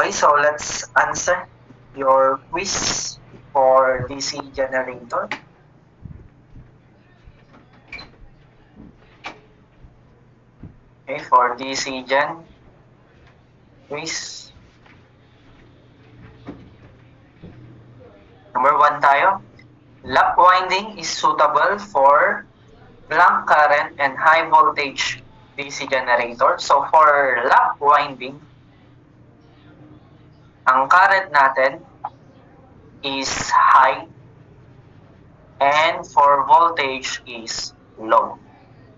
Okay, so let's answer your quiz for DC generator. Okay, for DC gen quiz. Number 1 tayo. Lap winding is suitable for blank current and high voltage DC generator. So for lap winding, ang current natin is high and for voltage is low.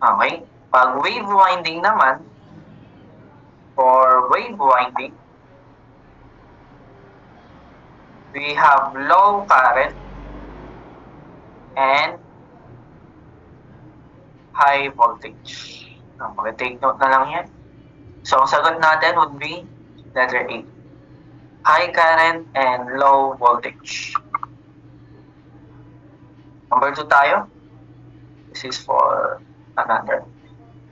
Okay? Pag wave winding naman, for wave winding, we have low current and high voltage. Okay, take note na lang yan. So, ang sagot natin would be letter A. High current and low voltage. Number 2 tayo. This is for another.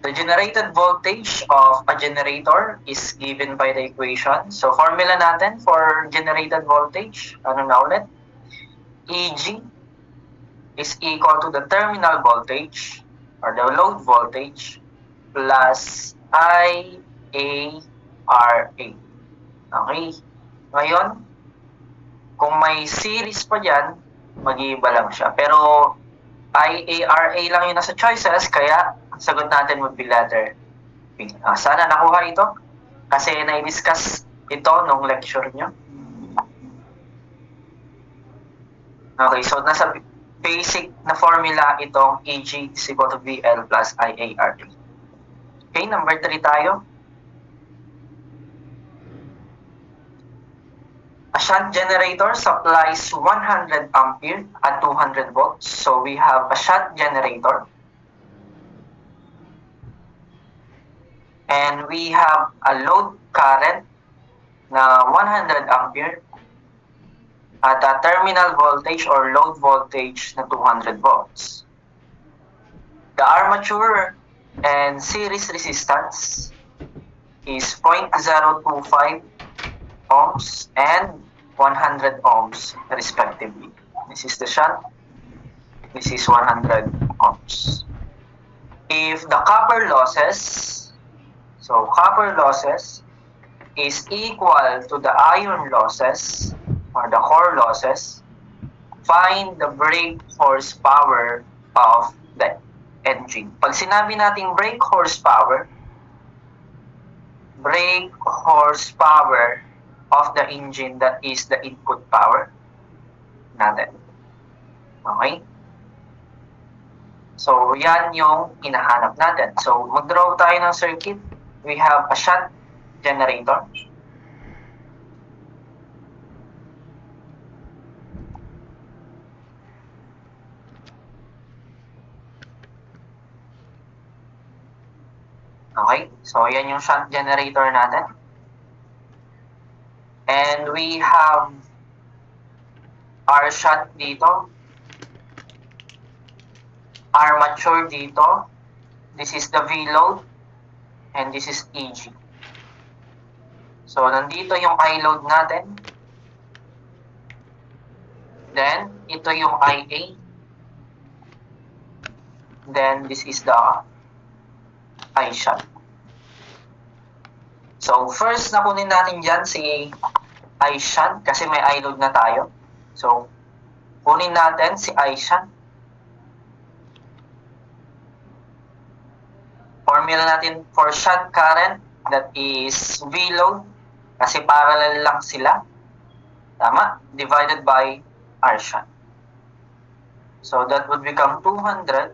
The generated voltage of a generator is given by the equation. So, formula natin for generated voltage, ano na ulit? EG is equal to the terminal voltage or the load voltage plus IARA. Okay? Ngayon, kung may series pa dyan, mag-iiba lang siya. Pero IARA lang yung nasa choices, kaya ang sagot natin would be letter B. Sana nakuha ito kasi na-discuss ito nung lecture nyo. Okay, so nasa basic na formula itong EG is equal to VL plus IARA. Okay, number 3 tayo. A shunt generator supplies 100 ampere at 200 volts. So we have a shunt generator. And we have a load current na 100 ampere at a terminal voltage or load voltage na 200 volts. The armature and series resistance is 0.025 ohms and 100 ohms respectively. This is the shunt. This is 100 ohms. If the copper losses, so copper losses is equal to the iron losses or the core losses, find the brake horsepower of the engine. Pag sinabi nating brake horsepower of the engine, that is the input power natin. Okay? So, yan yung hinahanap natin. So, mag-draw tayo ng circuit. We have a shunt generator. Okay? So, yan yung shunt generator natin. And we have our shunt dito. Armature dito. This is the V-load. And this is EG. So, nandito yung I-load natin. Then, ito yung IA. Then, this is the I-shunt. So, first na kunin natin dyan si I-shunt kasi may I-load na tayo. So, kunin natin si I-shunt. Formula natin for shunt current, that is V-load kasi parallel lang sila. Tama? Divided by R-shunt. So, that would become 200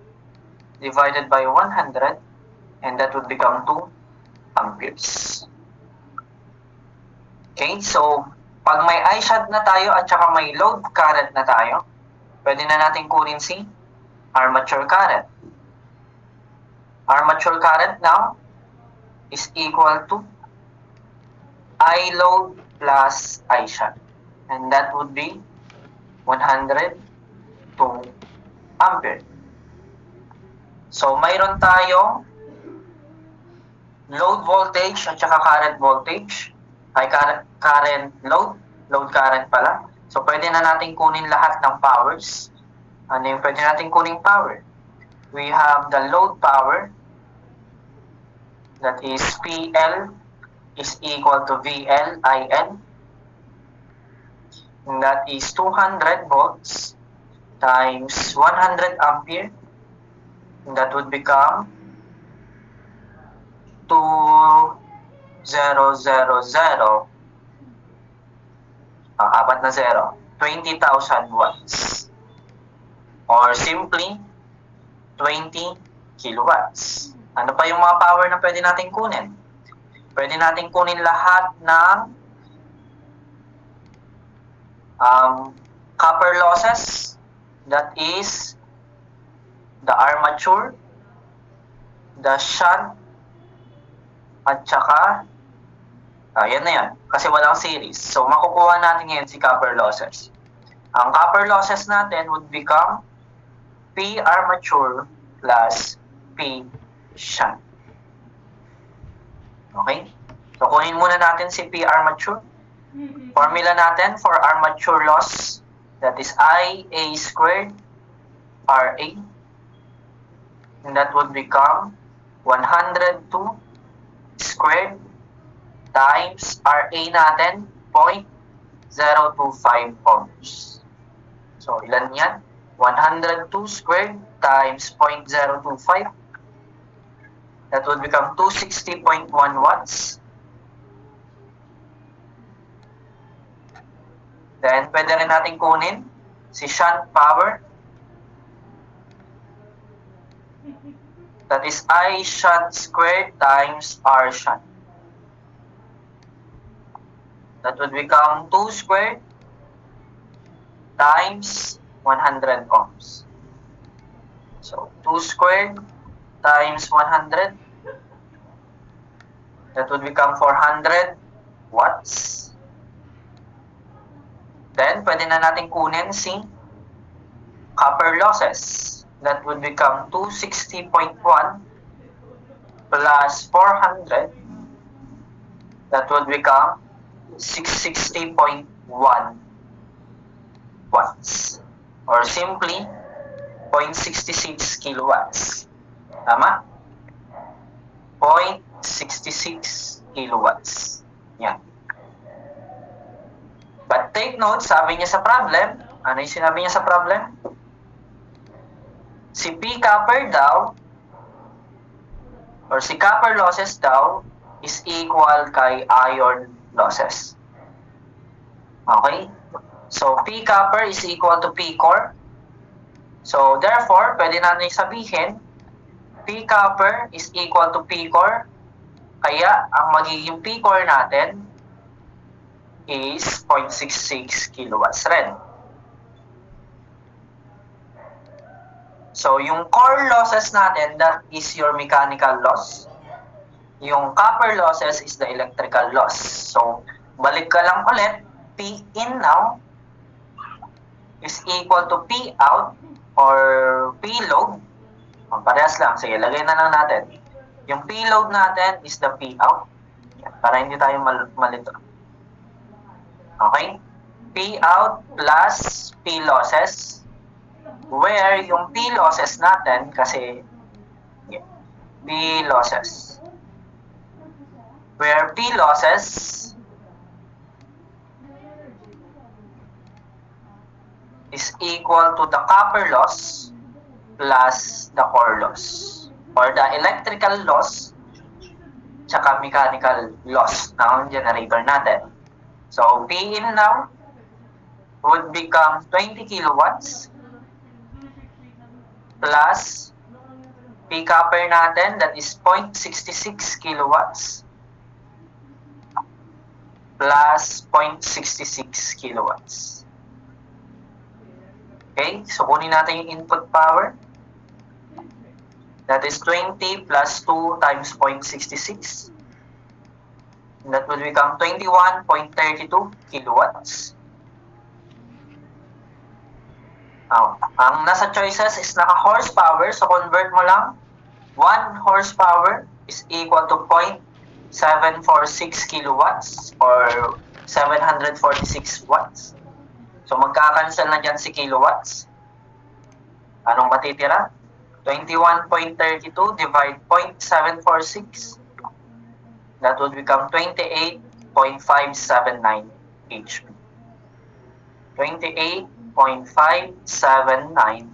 divided by 100 and that would become 2 amperes. Okay, so pag may I-shunt na tayo at saka may load current na tayo, pwede na natin kunin si armature current. Armature current now is equal to I-load plus I-shunt. And that would be 102 ampere. So, mayroon tayong load voltage at saka current voltage. current load current pala. So, pwede na natin kunin lahat ng powers. Ano yung pwede natin kuning power? We have the load power, that is PL is equal to VL-IN. And that is 200 volts times 100 ampere. And that would become 20,000 watts. Or simply, 20 kilowatts. Ano pa yung mga power na pwede natin kunin? Pwede natin kunin lahat ng copper losses. That is the armature, the shunt, at saka yan na yan. Kasi walang series. So, makukuha natin ngayon si copper losses. Ang copper losses natin would become P armature plus P shunt. Okay? So, kunin muna natin si P armature. Formula natin for armature loss, that is IA squared RA. And that would become 102 squared times RA natin, 0.025 ohms. So, ilan yan? 102 squared times 0.025. That would become 260.1 watts. Then, pwede rin natin kunin si shunt power. That is I shunt squared times R shunt. That would become 2 squared times 100 ohms. So, 2 squared times 100. That would become 400 watts. Then, pwede na natin kunin si copper losses. That would become 260.1 plus 400. That would become 660.1 watts. Or simply, 0.66 kilowatts. Tama? 0.66 kilowatts. Yan. But take note, sabi niya sa problem, ano yung sinabi niya sa problem? Si P copper daw, or si copper losses daw, is equal kay iron losses. Okay? So, P copper is equal to P core. So, therefore, pwede natin sabihin, P copper is equal to P core. Kaya, ang magiging P core natin is 0.66 kilowatts rin. So, yung core losses natin, that is your mechanical loss. Yung copper losses is the electrical loss. So, balik ka lang ulit, P in now is equal to P out or P load. Parehas lang. Sige, lagay na lang natin. Yung P load natin is the P out. Para hindi tayo malito. Okay? P out plus P losses. Where yung P losses natin, kasi P losses. Where P losses is equal to the copper loss plus the core loss. Or the electrical loss tsaka mechanical loss ng generator natin. So, P in now would become 20 kilowatts plus P copper natin, that is 0.66 kilowatts plus 0.66 kilowatts. Okay, so kunin natin yung input power. That is 20 plus 2 times 0.66. That will become 21.32 kilowatts. Ang nasa choices is naka-horsepower. So, convert mo lang. 1 horsepower is equal to 746 kilowatts or 746 watts. So magkakancel na dyan si kilowatts. Anong matitira? 21.32 divide 0.746. That would become 28.579 HP. 28.579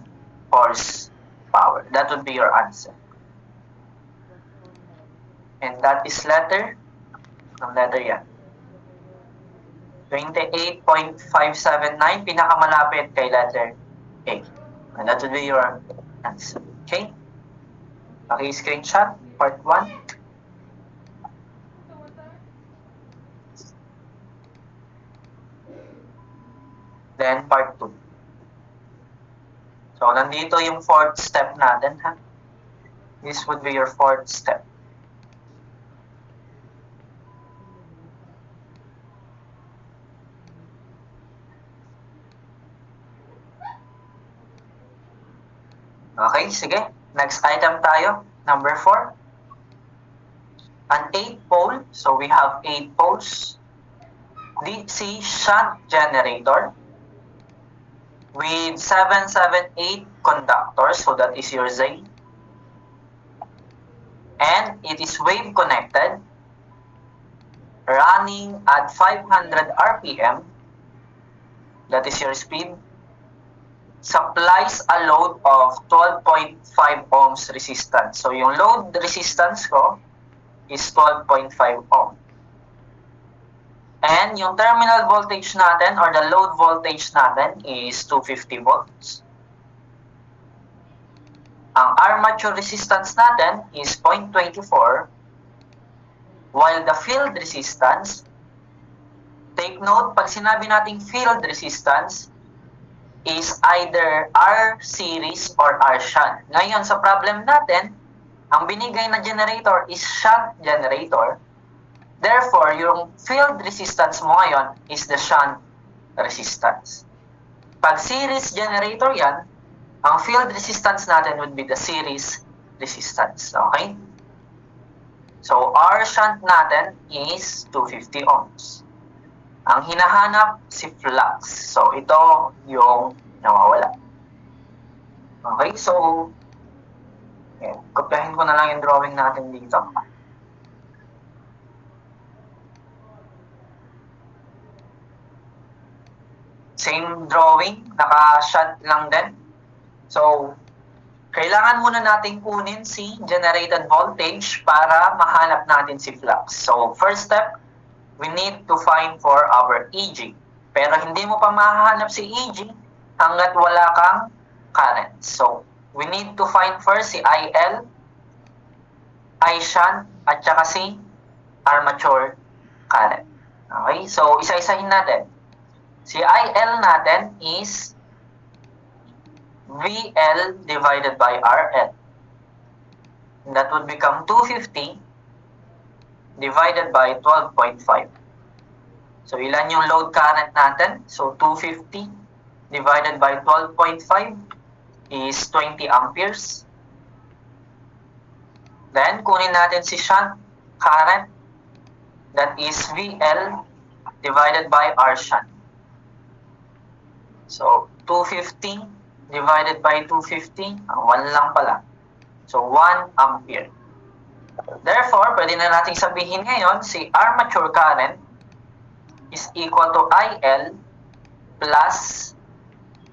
horsepower. That would be your answer. And that is letter yan. 28.579, pinakamalapit kay letter A. And that would be your answer. Okay? Okay, screenshot, part 1. Then, part 2. So, nandito yung fourth step natin, ha? This would be your fourth step. Okay, sige. Next item tayo. Number 4. An 8-pole. So, we have 8 poles. DC shunt generator with 778 conductors. So, that is your Z. And it is wave connected, running at 500 RPM. That is your speed. Supplies a load of 12.5 ohms resistance. So, yung load resistance ko is 12.5 ohm. And yung terminal voltage natin or the load voltage natin is 250 volts. Ang armature resistance natin is 0.24, while the field resistance, take note, pag sinabi nating field resistance, is either R series or R shunt. Ngayon, sa problem natin, ang binigay na generator is shunt generator. Therefore, yung field resistance mo ngayon is the shunt resistance. Pag series generator yan, ang field resistance natin would be the series resistance. Okay? So, R shunt natin is 250 ohms. Ang hinahanap, si flux. So, ito yung nawawala. Okay, so, kopyahin ko na lang yung drawing natin dito. Same drawing, naka-shot lang din. So, kailangan muna natin kunin si generated voltage para mahanap natin si flux. So, first step, we need to find for our EG. Pero hindi mo pa mahahanap si EG hanggat wala kang current. So, we need to find first si IL, I shunt, at saka si armature current. Okay? So, isa-isahin natin. Si IL natin is VL divided by RL. And that would become 250 divided by 12.5. So, ilan yung load current natin? So, 250 divided by 12.5 is 20 amperes. Then, kunin natin si shunt current. That is VL divided by R shunt. So, 250 divided by 250, 1 lang pala. So, 1 ampere. Therefore, pwede na natin sabihin ngayon, si armature current is equal to IL plus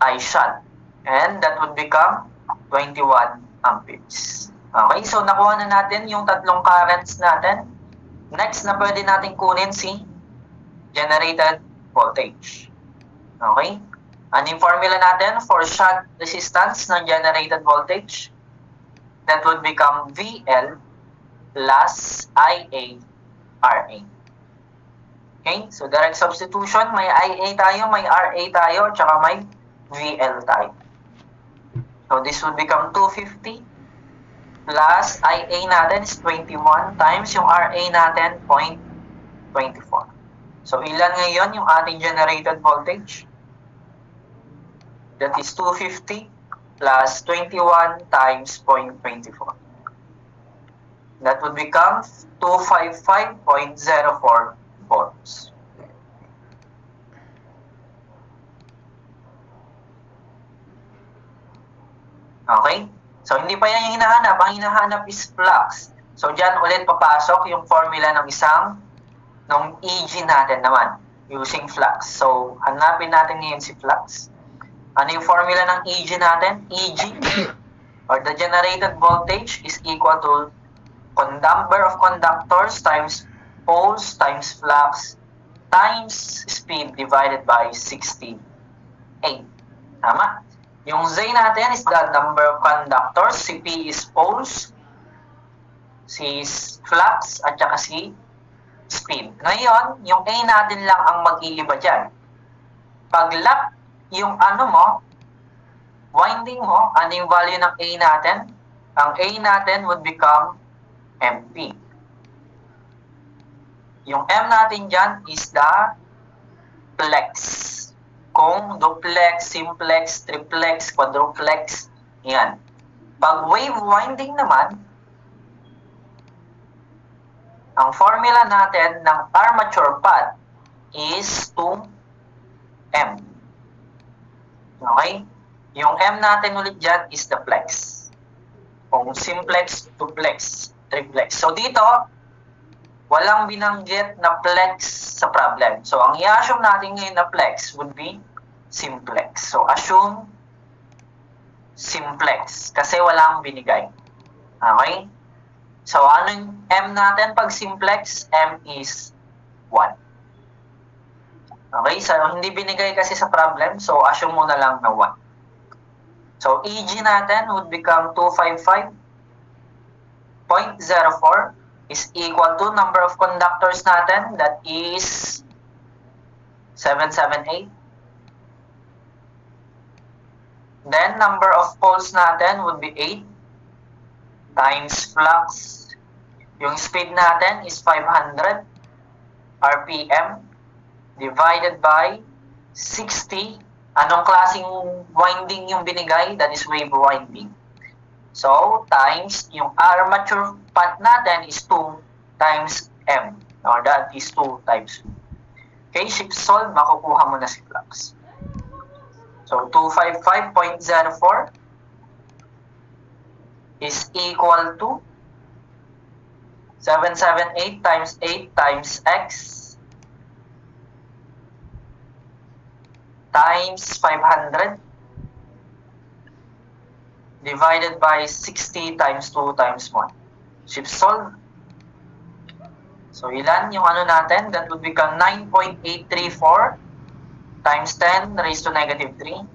I shunt. And that would become 21 amperes. Okay, so nakuha na natin yung tatlong currents natin. Next na pwede natin kunin si generated voltage. Okay? Ano yung formula natin for shunt resistance ng generated voltage? That would become VL plus IA RA. Okay? So, direct substitution, may IA tayo, may RA tayo, tsaka may VL tayo. So, this would become 250 plus IA natin is 21 times yung RA natin, 0.24. So, ilan ngayon yung ating generated voltage? That is 250 plus 21 times 0.24. That would become 255.04 volts. Okay? So, hindi pa yan yung hinahanap. Ang hinahanap is flux. So, dyan ulit papasok yung formula ng nung EG natin naman, using flux. So, hanapin natin ngayon si flux. Ano yung formula ng EG natin? EG, or the generated voltage, is equal to number of conductors times poles times flux times speed divided by 68. Tama? Yung Z natin is the number of conductors, si P is poles, si flux, at saka si speed. Ngayon, yung A natin lang ang mag-iiba dyan. Pag lap yung winding mo, ano yung value ng A natin? Ang A natin would become MP. Yung M natin dyan is the plex. Kung duplex, simplex, triplex, quadruplex, yan. Pag wave winding naman, ang formula natin ng armature path is 2M. Okay? Yung M natin ulit dyan is the plex. Kung simplex, duplex, triplex. So dito, walang binanggit na plex sa problem. So ang i-assume natin ngayon na plex would be simplex. So assume simplex kasi walang binigay. Okay? So ano yung M natin pag simplex? M is 1. Okay? So hindi binigay kasi sa problem. So assume mo na lang na 1. So EG natin would become 255.04 is equal to number of conductors natin, that is 778. Then number of poles natin would be 8 times flux. Yung speed natin is 500 RPM divided by 60. Anong klaseng winding yung binigay? That is wave winding. So, times, yung armature path natin is 2 times M. Or that is 2 times 2. Okay, shift solve, makukuha mo na si flux. So, 255.04 is equal to 778 times 8 times X times 500 divided by 60 times 2 times 1. Shift solve. So, ilan yung natin? That would become 9.834 times 10 raised to negative 3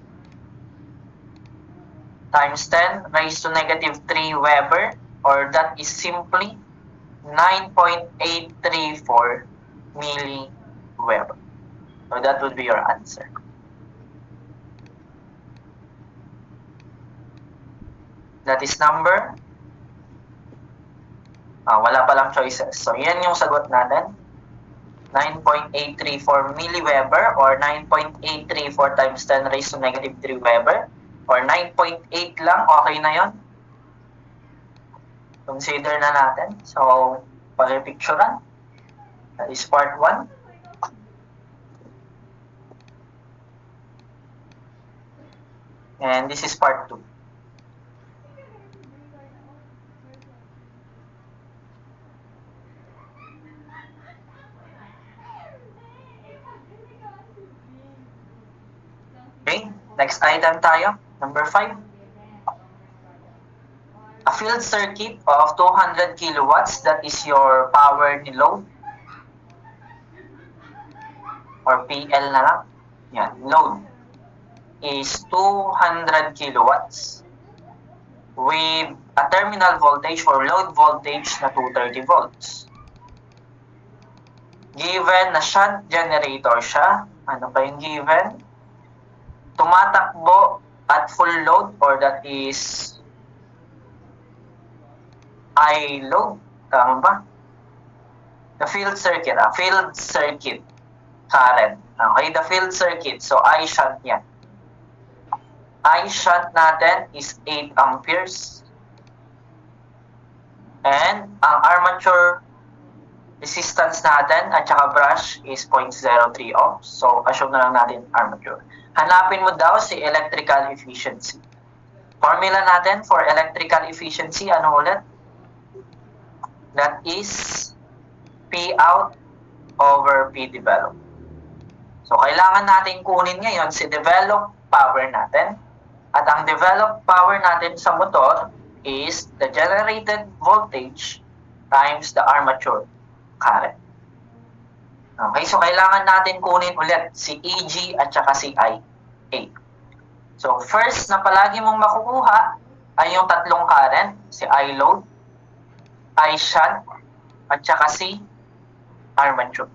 times 10 raised to negative 3 Weber, or that is simply 9.834 milliweber. So, that would be your answer. That is number. Wala palang choices. So, yan yung sagot natin. 9.834 milliweber or 9.834 times 10 raised to negative 3 Weber or 9.8 lang. Okay na yon. Consider na natin. So, pag-picturean. That is part 1. And this is part 2. Okay, next item tayo. Number 5. A field circuit of 200 kilowatts, that is your power ni load. Or PL na lang. Yan, load is 200 kilowatts with a terminal voltage or load voltage na 230 volts. Given na shunt generator siya, ano pa yung given? Tumatakbo at full load, or that is I load. Tama ba? The field circuit. Field circuit current. Okay, the field circuit. So, I shunt yan. I shunt natin is 8 amperes. And ang armature resistance natin at saka brush is 0.03 ohms. So, assume na lang natin armature. Hanapin mo daw si electrical efficiency. Formula natin for electrical efficiency, ano ulit? That is P out over P develop. So, kailangan natin kunin ngayon si developed power natin. At ang developed power natin sa motor is the generated voltage times the armature current. Okay, so kailangan natin kunin ulit si EG at saka si IA. So, first na palagi mong makukuha ay yung tatlong current, si I load, I shunt, at saka si armature.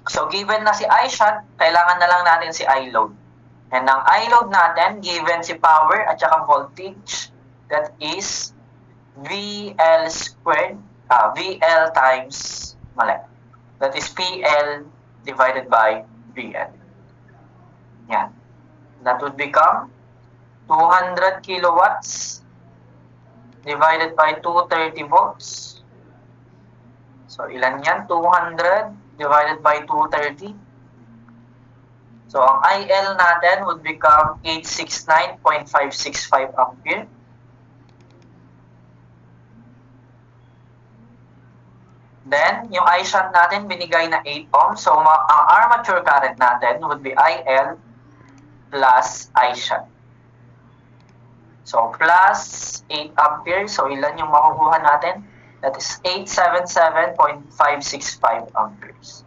So, given na si I shunt, kailangan na lang natin si I load. And ang I load natin, given si power at saka voltage, that is VL squared, VL times, that is PL divided by VL. Yan. That would become 200 kilowatts divided by 230 volts. So, ilan yan? 200 divided by 230. So, ang IL natin would become 869.565 ampere. Then, yung I shunt natin binigay na 8 ohms. So, ang armature current natin would be IL plus I shunt. So, plus 8 ampere. So, ilan yung makukuha natin? That is 877.565 amperes.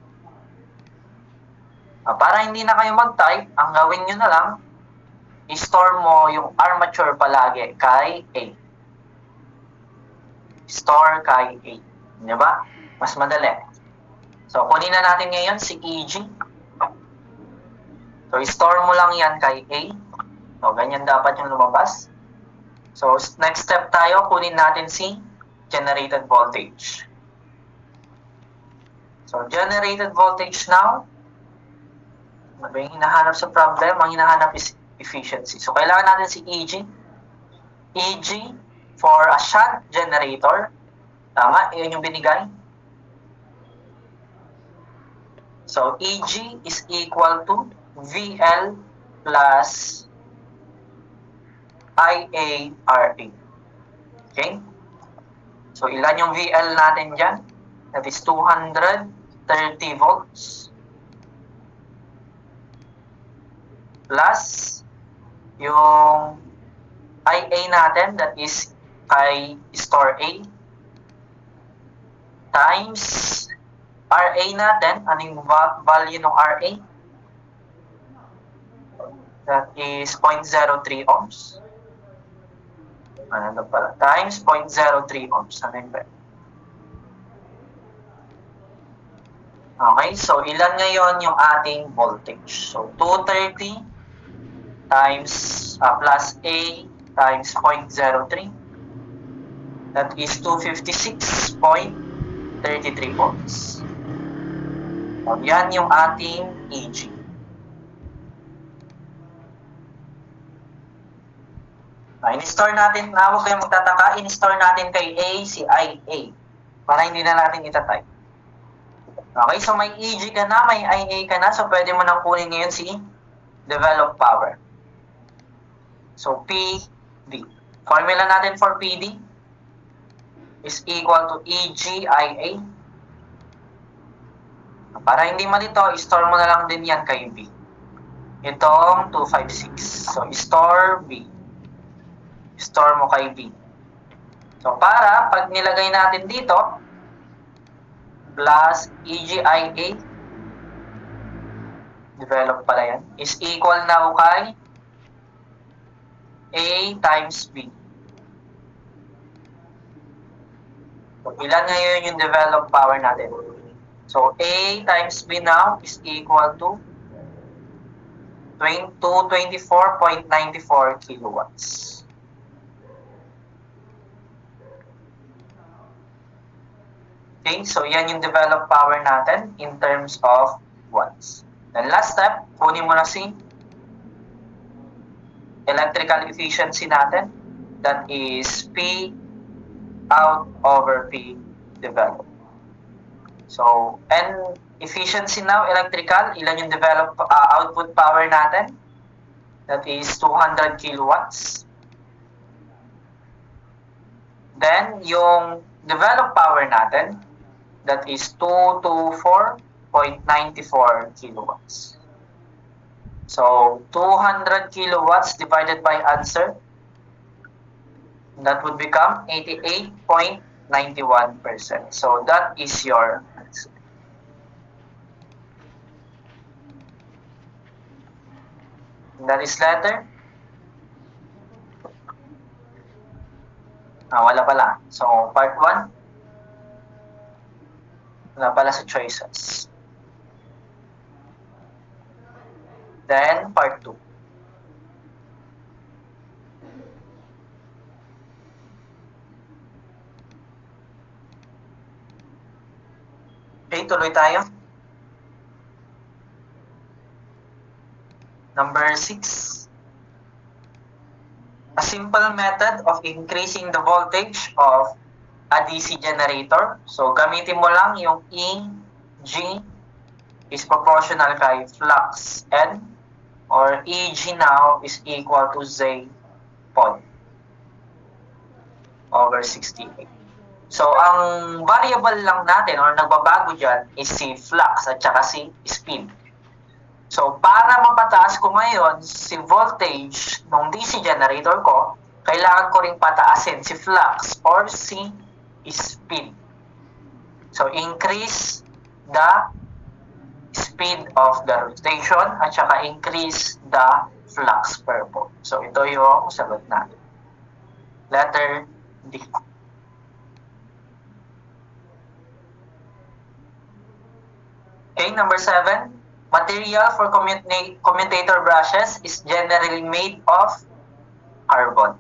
Para hindi na kayo mag-type, ang gawin nyo na lang, i-store mo yung armature palagi kay A. Store kay A. Di ba? Mas madali. So, kunin na natin ngayon si EG. So, i-store mo lang yan kay A. So, ganyan dapat yung lumabas. So, next step tayo, kunin natin si generated voltage. So, generated voltage now, ano yung hinahanap sa problem? Ang hinahanap is efficiency. So, kailangan natin si EG. EG for a shunt generator. Tama, yun yung binigay. So, EG is equal to VL plus IARA. Okay? So, ilan yung VL natin dyan? That is 230 volts. Plus, yung IA natin, that is kay store A, times RA natin, ano yung value ng RA? That is 0.03 ohms. Ano pala? Times 0.03 ohms. Ano yung ba? Okay, so ilan ngayon yung ating voltage? So, 230 times plus A times 0.03. That is 256.33 volts. So, yan yung ating EG. In-store natin, huwag kayong magtataka, in-store natin kay A si IA para hindi na natin itatype. Okay, so may EG ka na, may IA ka na, so pwede mo nang kunin ngayon si developed power. So, PD. Formula natin for PD is equal to EGIA. Para hindi malito, i-store mo na lang din yan kay B. Itong 256. So, i-store B. I-store mo kay B. So, para pag nilagay natin dito, plus EGIA, develop pala yan, is equal now kay A times B. So, ilan ngayon yung developed power natin? So, A times B now is equal to 24.94 kilowatts. Okay, so yan yung developed power natin in terms of watts. Then last step, kunin mo na si electrical efficiency natin. That is P out over P developed. So, and efficiency now, electrical, ilan yung output power natin? That is 200 kilowatts. Then, yung developed power natin, that is 224.94 kilowatts. So, 200 kilowatts divided by answer, that would become 88.91%. So, that is your answer. That is letter? Wala pala. So, part 1, wala pala sa choices. Then, part 2. Okay, tuloy tayo. Number 6. A simple method of increasing the voltage of a DC generator. So, gamitin mo lang yung E, G is proportional kay flux N, or EG now is equal to Z pod over 68. So, ang variable lang natin or nagbabago dyan is si flux at saka si speed. So, para mapataas ko ngayon si voltage ng DC generator ko, kailangan ko ring pataasin si flux or si speed. So, increase the speed of the rotation at saka increase the flux per volt. So, ito yung sagot natin. Letter D. Okay, number 7. Material for commutator brushes is generally made of carbon.